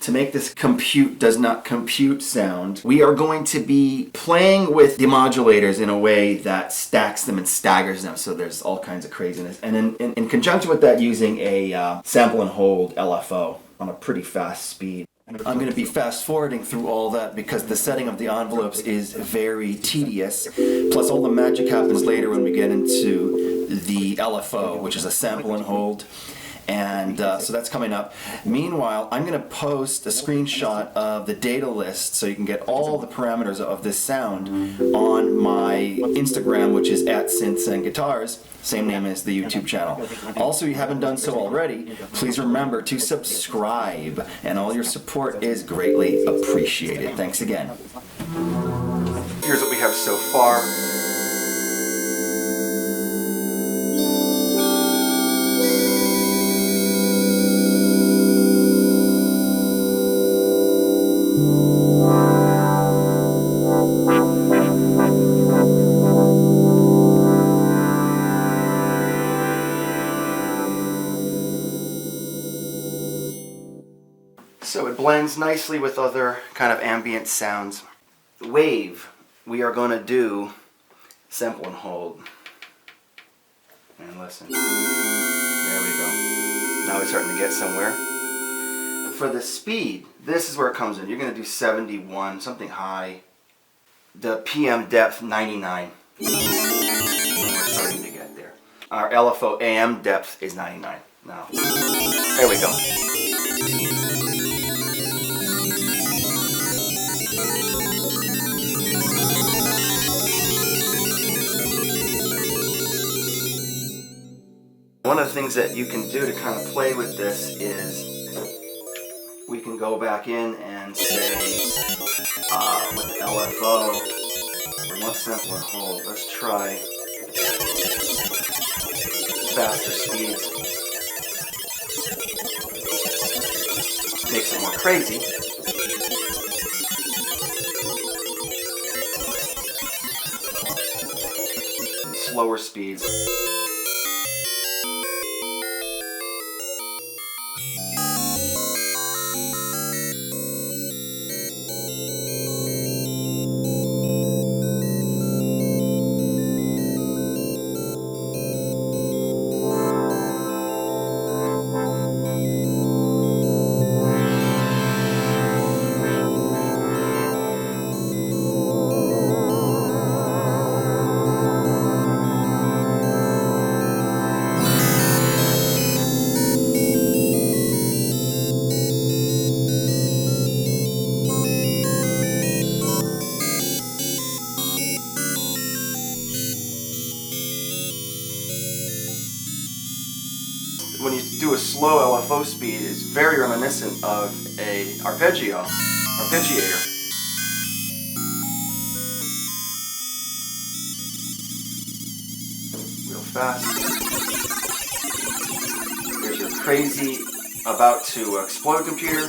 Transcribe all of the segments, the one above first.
to make this compute does not compute sound, we are going to be playing with the modulators in a way that stacks them and staggers them, so there's all kinds of craziness. And in conjunction with that, using a sample and hold LFO on a pretty fast speed. I'm going to be fast forwarding through all that because the setting of the envelopes is very tedious. Plus all the magic happens later when we get into the LFO, which is a sample and hold. And so that's coming up. Meanwhile, I'm going to post a screenshot of the data list so you can get all the parameters of this sound on my Instagram, which is at Synths and Guitars, same name as the YouTube channel. Also, if you haven't done so already, please remember to subscribe, and all your support is greatly appreciated. Thanks again. Here's what we have so far. So it blends nicely with other kind of ambient sounds. Wave, we are going to do sample and hold. And listen. There we go. Now we're starting to get somewhere. For the speed, this is where it comes in. You're going to do 71, something high. The PM depth, 99. And we're starting to get there. Our LFO AM depth is 99. Now, there we go. One of the things that you can do to kind of play with this is we can go back in and say with the LFO, we want sample and hold. Let's try faster speeds. Makes it more crazy. Slower speeds. When you do a slow LFO speed, it's very reminiscent of a arpeggiator. Real fast. There's your crazy, about to explode computer.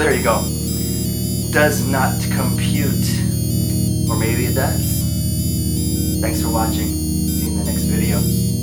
there you go. Does not compute. Or maybe it does. Thanks for watching. See you in the next video.